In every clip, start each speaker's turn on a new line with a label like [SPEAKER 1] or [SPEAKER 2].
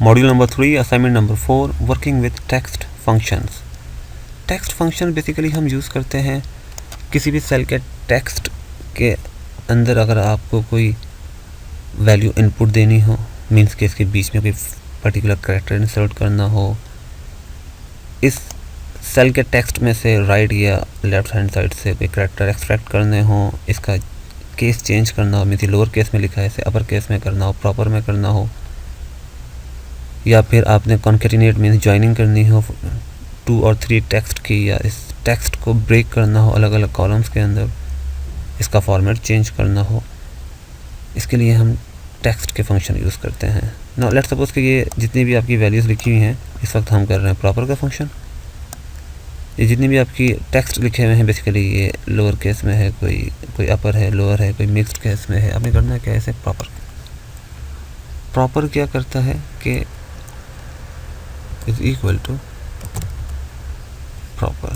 [SPEAKER 1] Module number 3 assignment number 4 working with text functions. Text function basically हम use करते हैं किसी भी सेल के टेक्स्ट के अंदर अगर आपको कोई वैल्यू इनपुट देनी हो, मींस के इसके बीच में कोई पर्टिकुलर कैरेक्टर इंसर्ट करना हो, इस सेल के टेक्स्ट में से राइट या लेफ्ट हैंड साइड से कोई कैरेक्टर एक्सट्रैक्ट करने हो, इसका केस चेंज करना हो, मीन्स लोअर केस में लिखा है इसे अपर केस में करना हो, प्रॉपर में करना हो, या फिर आपने कॉन्केटिनेट मीन्स ज्वाइनिंग करनी हो 2 और 3 टेक्स्ट की, या इस टेक्स्ट को ब्रेक करना हो अलग अलग कॉलम्स के अंदर, इसका फॉर्मेट चेंज करना हो, इसके लिए हम टेक्स्ट के फंक्शन यूज़ करते हैं। नाउ लेट्स सपोज कि ये जितनी भी आपकी वैल्यूज़ लिखी हुई हैं इस वक्त हम कर रहे हैं प्रॉपर का फंक्शन। ये जितनी भी आपकी टेक्स्ट लिखे हुए हैं बेसिकली ये लोअर केस में है, कोई अपर है, लोअर है, कोई मिक्स्ड केस में है, आपने करना है क्या ऐसे प्रॉपर क्या करता है कि is equal to proper,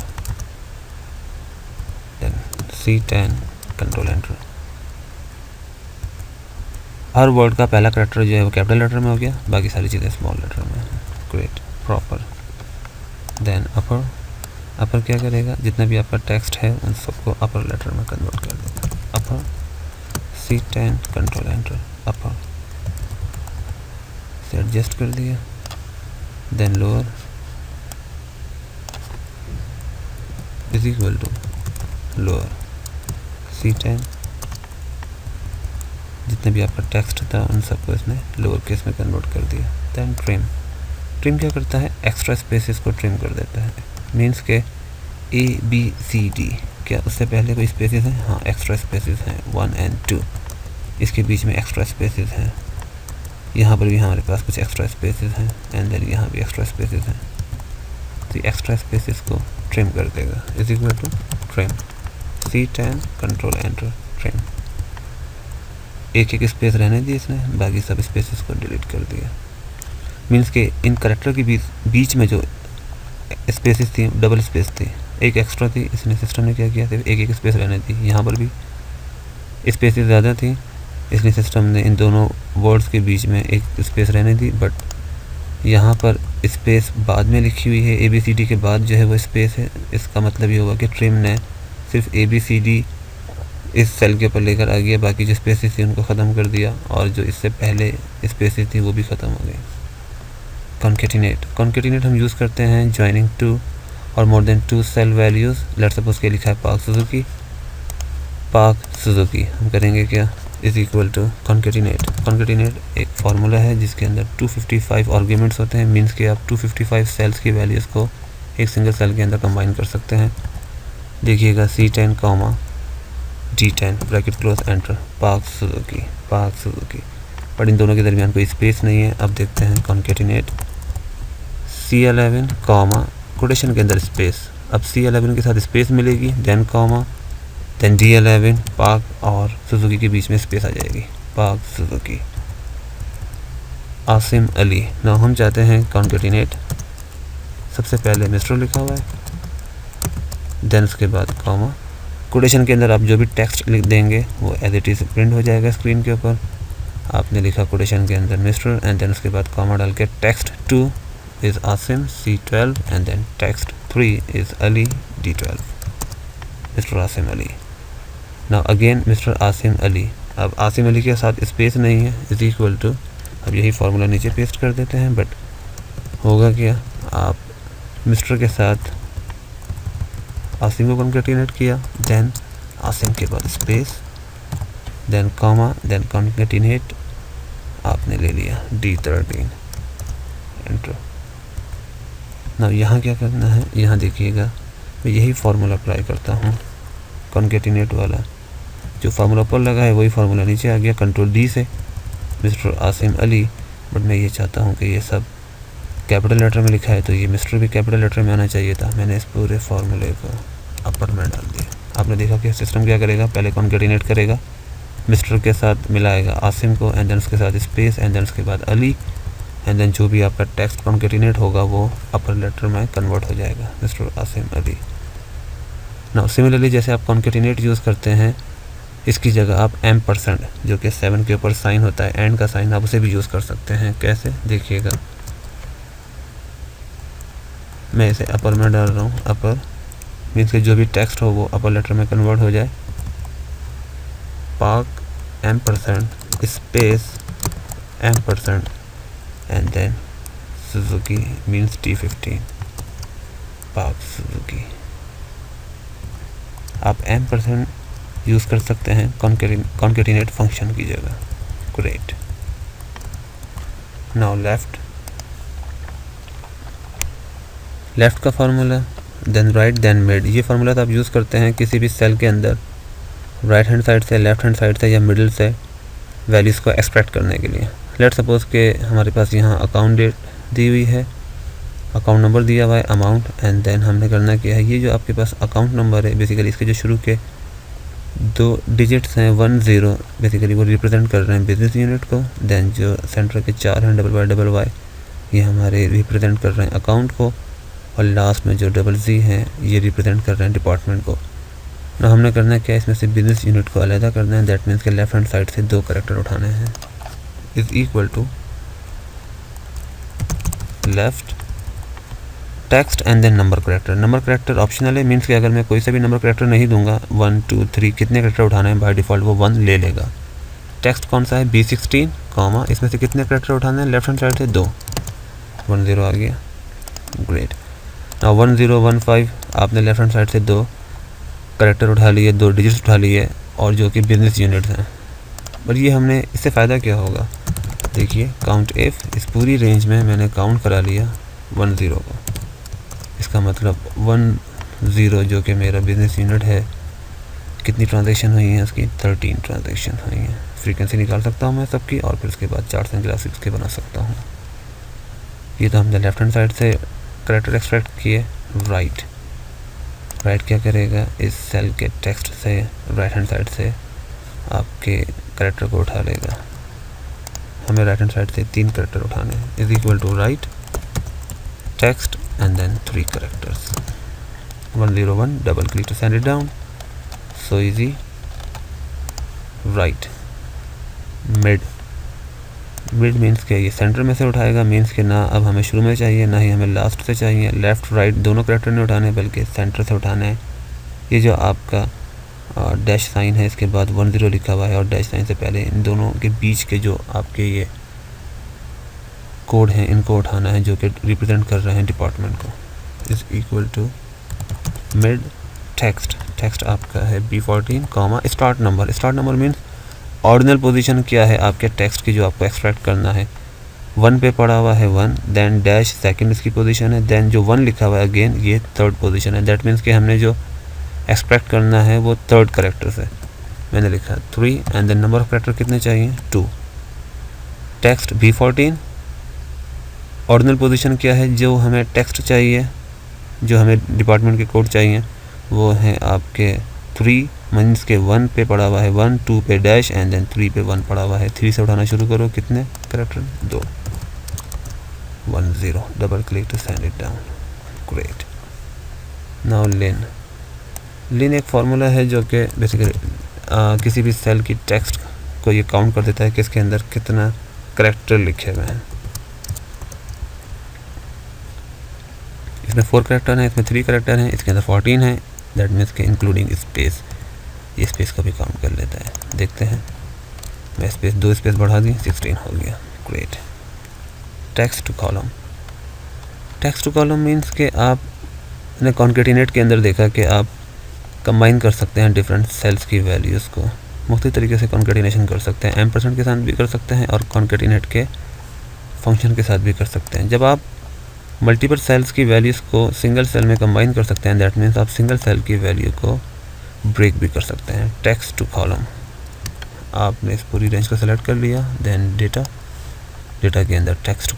[SPEAKER 1] then C10 control enter. हर वर्ड का पहला कैरेक्टर जो है वो कैपिटल लेटर में हो गया, बाकी सारी चीज़ें स्मॉल लेटर में। Great, proper. देन अपर क्या करेगा, जितना भी आपका टेक्स्ट है उन सबको अपर लेटर में कन्वर्ट कर देगा। अपर C10 कंट्रोल एंटर, अपर से एडजस्ट कर दिया। Then lower is equal to lower C10, जितने भी आपका टेक्स्ट था उन सबको इसने लोअर केस में कन्वर्ट कर दिया। देन ट्रिम क्या करता है, एक्स्ट्रा स्पेसेस को ट्रिम कर देता है, मीन्स के ABCD क्या उससे पहले कोई स्पेसेस हैं? हाँ, एक्स्ट्रा स्पेसेस हैं 1 और 2, इसके बीच में एक्स्ट्रा स्पेसेस हैं, यहाँ पर भी हमारे पास कुछ एक्स्ट्रा स्पेसेस हैं, एंड देन यहाँ भी एक्स्ट्रा स्पेसेस हैं, तो एक्स्ट्रा स्पेसेस को ट्रिम कर देगा। Is equal to trim C10 control enter, trim. एक स्पेस रहने दी इसने, बाकी सब स्पेसेस को डिलीट कर दिया। मीन्स के इन करेक्टर के बीच में जो स्पेसेस थी डबल स्पेस थी, एक एक्स्ट्रा थी, इसने सिस्टम ने क्या किया था एक स्पेस रहने दी। यहाँ पर भी स्पेसेस ज़्यादा थी, इसलिए सिस्टम ने इन दोनों वर्ड्स के बीच में एक स्पेस रहने दी, बट यहाँ पर स्पेस बाद में लिखी हुई है, ABCD के बाद जो है वो स्पेस है। इसका मतलब ये होगा कि ट्रिम ने सिर्फ ABCD इस सेल के ऊपर लेकर आ गया, बाकी जो स्पेसेस थी उनको ख़त्म कर दिया, और जो इससे पहले स्पेसेस थी वो भी ख़त्म हो गई। कॉन्केटिनेट हम यूज़ करते हैं ज्वाइनिंग 2 और more than 2 cell values. Let's suppose के लिखा है पार्क सुजुकी, हम करेंगे क्या, इज इक्वल टू कॉन्केटिनेट एक फार्मूला है जिसके अंदर 255 आर्ग्यूमेंट्स होते हैं, मीन्स कि आप 255 सेल्स की वैल्यूज़ को एक सिंगल सेल के अंदर कंबाइन कर सकते हैं। देखिएगा C10 comma D10 bracket close enter, park Suzuki, पर इन दोनों के दरमियान कोई स्पेस नहीं है। अब देखते हैं कॉन्केटिनेट C11 कॉमा कोटेशन के अंदर स्पेस, अब C11 के साथ स्पेस मिलेगी, then comma, then D11 Park और सुजुकी के बीच में स्पेस आ जाएगी, पार्क सुजुकी आसिम अली। ना हम चाहते हैं कॉन्केटिनेट, सबसे पहले मिस्टर लिखा हुआ है, देन उसके बाद कॉमा, कोटेशन के अंदर आप जो भी टेक्स्ट लिख देंगे वो एज इट इज़ प्रिंट हो जाएगा स्क्रीन के ऊपर। आपने लिखा कोटेशन के अंदर मिस्टर, एंड देन उसके बाद कॉमा डाल के text 2 is Asim C12, and then text 3 is Ali D12, mister Asim Ali. Now again mister Asim Ali, अब आसिम अली के साथ स्पेस नहीं है, इज इक्वल टू, अब यही फार्मूला नीचे पेस्ट कर देते हैं, बट होगा क्या, आप मिस्टर के साथ आसिम को कॉन्केटिनेट किया, देन आसिम के बाद space, then comma, then concatenate आपने ले लिया D13 एंटर। ना यहाँ क्या करना है, यहाँ देखिएगा मैं यही फार्मूला अप्लाई करता हूँ, कॉन्केटिनेट वाला जो फार्मूला ऊपर लगा है वही फार्मूला नीचे आ गया कंट्रोल D से, मिस्टर आसिम अली। बट मैं ये चाहता हूँ कि ये सब कैपिटल लेटर में लिखा है, तो ये मिस्टर भी कैपिटल लेटर में आना चाहिए था। मैंने इस पूरे फार्मूले को अपर में डाल दिया। आपने देखा कि सिस्टम क्या करेगा, पहले कॉन्केटिनेट करेगा, मिस्टर के साथ मिलाएगा आसिम को, एंड देन उसके साथ स्पेस, एंड देन उसके बाद अली, एंड देन जो भी आपका टेक्स्ट कॉन्केटिनेट होगा वो अपर लेटर में कन्वर्ट हो जाएगा, mister Asim Ali. Now similarly जैसे आप कॉन्केटिनेट यूज़ करते हैं इसकी जगह आप %, जो कि 7 के ऊपर साइन होता है, एंड का साइन, आप उसे भी यूज़ कर सकते हैं। कैसे देखिएगा, मैं इसे अपर में डाल रहा हूँ। अपर मीन्स कि जो भी टेक्स्ट हो वो अपर लेटर में कन्वर्ट हो जाए। Park %, space %, and then Suzuki means T15, Park Suzuki. आप %, यूज़ कर सकते हैं कॉन्केटिनेट फंक्शन की जगह। ग्रेट। नाउ लेफ़्ट का formula, then right, then mid. ये फार्मूला तो आप यूज़ करते हैं किसी भी सेल के अंदर राइट हैंड साइड से, लेफ्ट हैंड साइड से या मिडिल से वैल्यूज़ को एक्सट्रैक्ट करने के लिए। लेट सपोज के हमारे पास यहाँ अकाउंट डेट दी हुई है, अकाउंट नंबर दिया हुआ है, अमाउंट, एंड देन हमने करना क्या है, ये जो आपके पास अकाउंट नंबर है बेसिकली इसके जो शुरू के 2 डिजिट्स हैं 1 0, बेसिकली वो रिप्रेजेंट कर रहे हैं बिजनेस यूनिट को। देन जो सेंटर के 4 हैं $YYY, ये हमारे रिप्रेजेंट कर रहे हैं अकाउंट को, और लास्ट में जो $Z हैं ये रिप्रेजेंट कर रहे हैं डिपार्टमेंट को। ना हमने करना है क्या, इसमें से बिजनेस यूनिट को अलग करना है। दैट मीन्स के लेफ्ट हैंड साइड से 2 कैरेक्टर उठाने हैं। Is equal to left text and then number character. Number character optional है, मीन्स कि अगर मैं कोई सा भी नंबर कैरेक्टर नहीं दूंगा, 1 2 3 कितने कैरेक्टर उठाने हैं, बाय डिफ़ॉल्ट वो 1 ले लेगा। टेक्स्ट कौन सा है, B16, कॉमा, इसमें से कितने कैरेक्टर उठाने हैं, लेफ्ट हैंड साइड से 2, 1 0 आ गया। ग्रेट। नाउ 1 0 1 5 आपने लेफ्ट हैंड साइड से 2 कैरेक्टर उठा लिए, 2 डिजिट्स उठा लिए, और जो कि बिजनेस यूनिट्स हैं। पर ये हमने इससे फ़ायदा क्या होगा, देखिए काउंट इफ़, इस पूरी रेंज में मैंने काउंट करा लिया 1 0 को। इसका मतलब 1 0 जो कि मेरा बिजनेस यूनिट है, कितनी ट्रांजैक्शन हुई है इसकी, 13 ट्रांजैक्शन हुई हैं। फ्रीक्वेंसी निकाल सकता हूँ मैं सबकी, और फिर उसके बाद चार्ट्स एंड ग्राफिक्स के बना सकता हूँ। ये तो हमने लेफ्ट हैंड साइड से कैरेक्टर एक्सट्रैक्ट किए। राइट क्या करेगा, इस सेल के टेक्स्ट से राइट हैंड साइड से आपके कैरेक्टर को उठा लेगा। हमें राइट हैंड साइड से 3 कैरेक्टर उठाने हैं। Is equal to right text and then 3 characters, 101, double click to send it down, so easy. Right, mid means के ये सेंटर में से उठाएगा, मीन्स के ना अब हमें शुरू में चाहिए ना ही हमें लास्ट से चाहिए। लेफ़्ट राइट दोनों कैरेक्टर नहीं उठाने बल्कि सेंटर से उठाने हैं। ये जो आपका डैश साइन है इसके बाद 1 0 लिखा हुआ है, और डैश साइन से पहले इन दोनों के बीच के जो आपके ये कोड हैं इनको उठाना है, जो कि रिप्रेजेंट कर रहे हैं डिपार्टमेंट को। Is equal to mid text आपका है B14, comma, start number means ordinal position क्या है आपके टेक्स्ट की जो आपको एक्सट्रैक्ट करना है। 1 पे पड़ा हुआ है 1, देन डैश सेकंड इसकी पोजीशन है, देन जो 1 लिखा हुआ है अगेन ये थर्ड पोजीशन है। दैट मीन्स कि हमने जो एक्सट्रैक्ट करना है वो थर्ड करेक्टर से। मैंने लिखा 3, and then number of character कितने चाहिए, 2। टेक्स्ट B14, ऑर्डिनल पोजीशन क्या है, जो हमें टेक्स्ट चाहिए, जो हमें डिपार्टमेंट के कोड चाहिए, वो है आपके 3 मीन्स के 1 पे पड़ा हुआ है 1, 2 पे डैश, एंड देन 3 पे 1 पड़ा हुआ है। 3 से उठाना शुरू करो, कितने character, 2, 1 0, double click to send it down. Great. Now len एक फार्मूला है जो कि बेसिकली किसी भी सेल की टेक्स्ट को ये काउंट कर देता है कि इसके अंदर कितना कैरेक्टर लिखे हुए हैं। इसमें 4 कैरेक्टर हैं, इसमें 3 कैरेक्टर हैं, इसके अंदर 14 हैं। दैट मीन्स के इंक्लूडिंग स्पेस, ये स्पेस का भी काउंट कर लेता है। देखते हैं, मैं स्पेस 2 स्पेस बढ़ा दी, 16 हो गया। Great. Text to column means के आपने कॉन्केटिनेट के अंदर देखा कि आप कंबाइन कर सकते हैं डिफरेंट सेल्स की वैल्यूज़ को, मुख्तलिफ तरीके से कॉन्केटिनेशन कर सकते हैं। एम्परसेंड के साथ भी कर सकते हैं और कॉन्केटिनेट के फंक्शन के साथ भी कर सकते हैं। जब आप मल्टीपल सेल्स की वैल्यूज़ को सिंगल सेल में कंबाइन कर सकते हैं, दैट मीन्स आप सिंगल सेल की वैल्यू को ब्रेक भी कर सकते हैं। टेक्स्ट टू कॉलम, आपने इस पूरी रेंज को सेलेक्ट कर लिया, देन डेटा के अंदर टेक्स्ट टू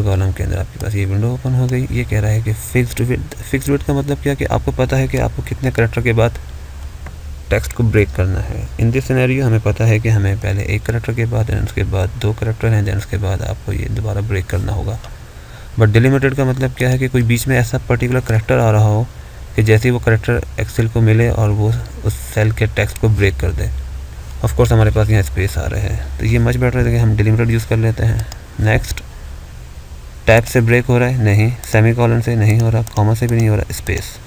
[SPEAKER 1] कॉलम के अंदर आपके पास ये विंडो ओपन हो गई। ये कह रहा है कि फिक्स्ड विड्थ का मतलब क्या, कि आपको पता है कि आपको कितने कैरेक्टर के बाद टेक्स्ट को ब्रेक करना है। इन दिस सिनेरियो हमें पता है कि हमें पहले 1 कैरेक्टर के बाद, देन उसके बाद 2 कैरेक्टर हैं, देन उसके बाद आपको ये दोबारा ब्रेक करना होगा। बट डिलिमिटेड का मतलब क्या है कि कोई बीच में ऐसा पर्टिकुलर कैरेक्टर आ रहा हो कि जैसे ही वो करेक्टर एक्सेल को मिले और वो उस सेल के टेक्स्ट को ब्रेक कर दे। ऑफ कोर्स हमारे पास यहाँ स्पेस आ रहे हैं, तो ये मच बेटर है कि हम डिलिमिटेड यूज़ कर लेते हैं। नेक्स्ट, टैब से ब्रेक हो रहा है नहीं, सेमीकोलन से नहीं हो रहा, कॉमा से भी नहीं हो रहा, स्पेस।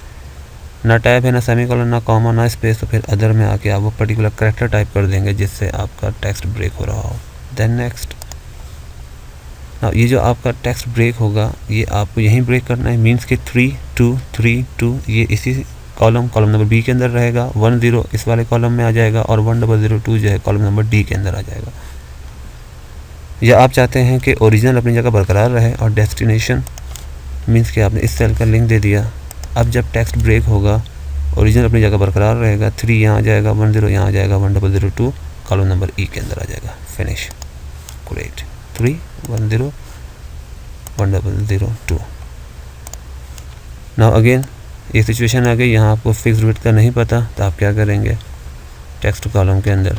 [SPEAKER 1] ना टैब है, ना सेमीकोलन, ना कॉमा, ना स्पेस, तो फिर अदर में आके आप वो पर्टिकुलर करेक्टर टाइप कर देंगे जिससे आपका टेक्स्ट ब्रेक हो रहा हो। देन नेक्स्ट, ये जो आपका टेक्स्ट ब्रेक होगा ये आपको यहीं ब्रेक करना है, मीन्स कि 3 2 3 2 ये इसी कॉलम नंबर बी के अंदर रहेगा, 1 0 इस वाले कॉलम में आ जाएगा और 1002 जो है कॉलम नंबर डी के अंदर आ जाएगा। या आप चाहते हैं कि ओरिजिनल अपनी जगह बरकरार रहे और डेस्टिनेशन मीन्स कि आपने इस सेल का लिंक दे दिया। अब जब टेक्स्ट ब्रेक होगा ओरिजिनल अपनी जगह बरकरार रहेगा, 3 यहाँ आ जाएगा, 10 यहाँ आ जाएगा, 1002 कॉलम नंबर ई के अंदर आ जाएगा। Finish, great. 3 1 0 1002। नाउ अगेन ये सिचुएशन आ गई, यहाँ आपको फिक्स विड्थ का नहीं पता तो आप क्या करेंगे, टेक्स्ट कॉलम के अंदर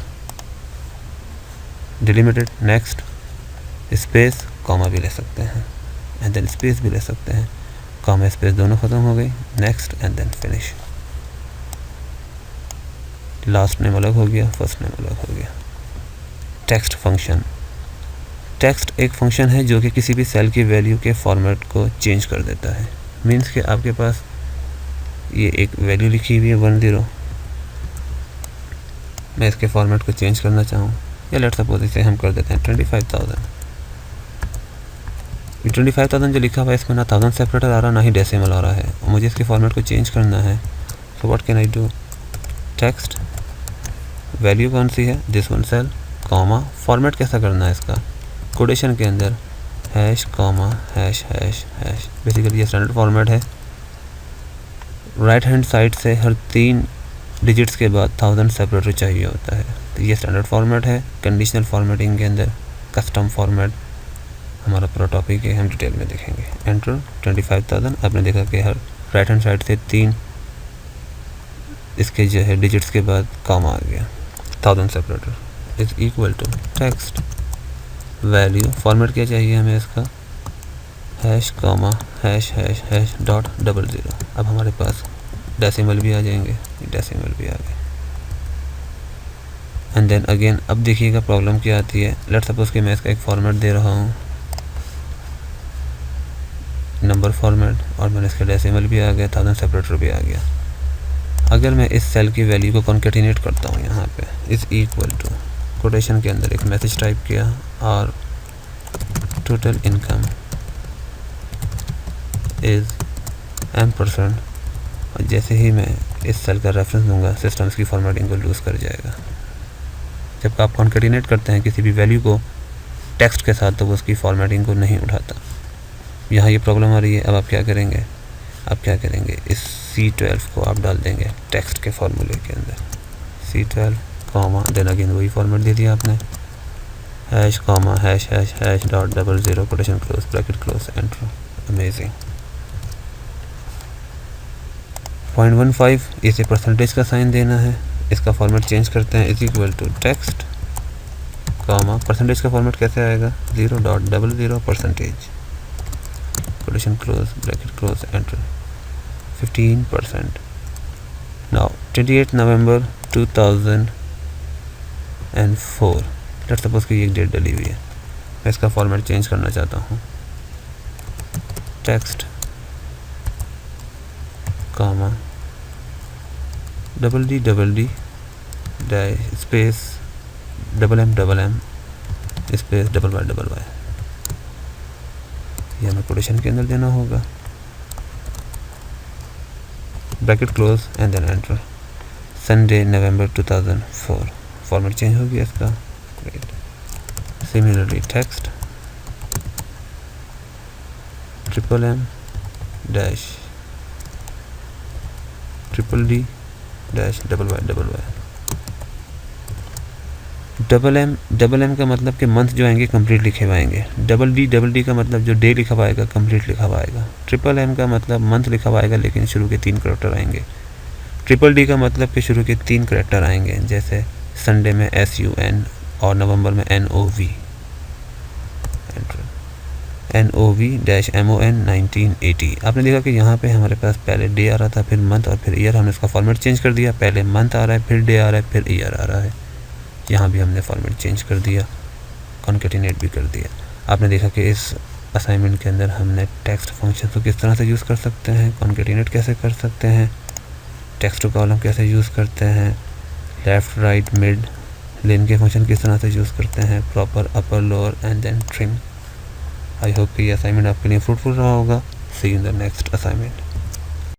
[SPEAKER 1] डिलिमिटेड, नेक्स्ट, स्पेस, कॉमा भी ले सकते हैं एंड देन स्पेस भी ले सकते हैं, कॉमा स्पेस दोनों ख़त्म हो गई, next and then finish. Last name अलग हो गया, फर्स्ट नेम अलग हो गया। टेक्स्ट फंक्शन, टेक्स्ट एक फंक्शन है जो कि किसी भी सेल की वैल्यू के फॉर्मेट को चेंज कर देता है। मीन्स कि आपके पास ये एक वैल्यू लिखी हुई है 1 0, मैं इसके फॉर्मेट को चेंज करना चाहूँ, या लेट सपोज इसे हम कर देते हैं 25,000। 25,000 जो लिखा हुआ है इसमें ना 1000 सेपरेटर आ रहा ना ही डेसिमल आ रहा है, और मुझे इसके फॉर्मेट को चेंज करना है। So what can I do, text value कौन सी है, this one cell, comma, format कैसा करना है इसका, कोटेशन के अंदर hash comma hash hash hash. Basically ये स्टैंडर्ड फॉर्मेट है, राइट हैंड साइड से हर 3 डिजिट्स के बाद 1000 सेपरेटर चाहिए होता है, तो ये स्टैंडर्ड फॉर्मेट है। कंडीशनल फॉर्मेटिंग के अंदर कस्टम फॉर्मेट हमारा पूरा टॉपिक है, हम डिटेल में देखेंगे। एंटर 25,000, आपने देखा कि हर राइट हैंड साइड से 3 इसके जो है डिजिट्स के बाद कॉमा आ गया, 1000 separator is equal to text value, format क्या चाहिए हमें इसका, hash comma hash hash hash dot 00। अब हमारे पास डेसिमल भी आ जाएंगे, डेसिमल भी आ गए। एंड देन अगेन अब देखिएगा प्रॉब्लम क्या आती है। लेट सपोज कि मैं इसका एक फॉर्मेट दे रहा हूँ, नंबर फॉर्मेट, और मैंने इसका डेसिमल भी आ गया, 1000 सेपरेटर भी आ गया। अगर मैं इस सेल की वैल्यू को कॉन्केटिनेट करता हूँ यहाँ पे, इज इक्वल टू कोटेशन के अंदर एक मैसेज टाइप किया और टोटल इनकम इज़ M%, और जैसे ही मैं इस सेल का रेफरेंस दूंगा सिस्टम इसकी फॉर्मेटिंग को लूज़ कर जाएगा। जब आप कॉन्केटिनेट करते हैं किसी भी वैल्यू को टेक्स्ट के साथ तो वो उसकी फॉर्मेटिंग को नहीं उठाता। यहाँ ये प्रॉब्लम आ रही है। अब आप क्या करेंगे, इस C12 को आप डाल देंगे टेक्स्ट के फार्मूले के अंदर, C12 कॉमा, देन अगेन वही फॉर्मेट दे दिया आपने, hash comma hash hash hash dot 00 quotation close bracket close, enter. Amazing. 0.15 इसे परसेंटेज का साइन देना है, इसका फॉर्मेट चेंज करते हैं, is equal to text comma, percentage का फॉर्मेट कैसे आएगा, 0.00 percentage quotation close bracket close, enter. 15%। Now 28 November 2004, let's suppose कि एक डेट डली हुई है, मैं इसका फॉर्मेट चेंज करना चाहता हूँ, text comma DD space MM space YY, यह हमें कोटेशन के अंदर देना होगा, bracket close and then enter. Sunday November 2004, format change हो गया इसका, great. Similarly text MM dash DD dash YY। MM का मतलब कि मंथ जो आएंगे कंप्लीट लिखे हुए आएंगे, DD का मतलब जो डे लिखा हुआ आएगा कंप्लीट लिखा हुआ आएगा, MM का मतलब मंथ लिखा हुआ आएगा लेकिन शुरू के 3 करैक्टर आएंगे, DD का मतलब कि शुरू के 3 करैक्टर आएंगे, जैसे संडे में SUN और नवंबर में NOV, NOV-MON 1980। आपने देखा कि यहाँ पे हमारे पास पहले डे आ रहा था, फिर मंथ और फिर ईयर। हमने इसका फॉर्मेट चेंज कर दिया, पहले मंथ आ रहा है, फिर डे आ रहा है, फिर ईयर आ रहा है। यहाँ भी हमने फॉर्मेट चेंज कर दिया, कॉन्केटिनेट भी कर दिया। आपने देखा कि इस असाइनमेंट के अंदर हमने टेक्स्ट फंक्शन को किस तरह से यूज़ कर सकते हैं, कॉन्केटिनेट कैसे कर सकते हैं, टेक्स्ट टू कॉलम कैसे यूज़ करते हैं, लेफ़्ट राइट मिड लेन के फंक्शन किस तरह से यूज़ करते हैं, proper upper lower and then trim. I hope कि ये असाइनमेंट आपके लिए फ्रूटफुल रहा होगा। See you in the next assignment.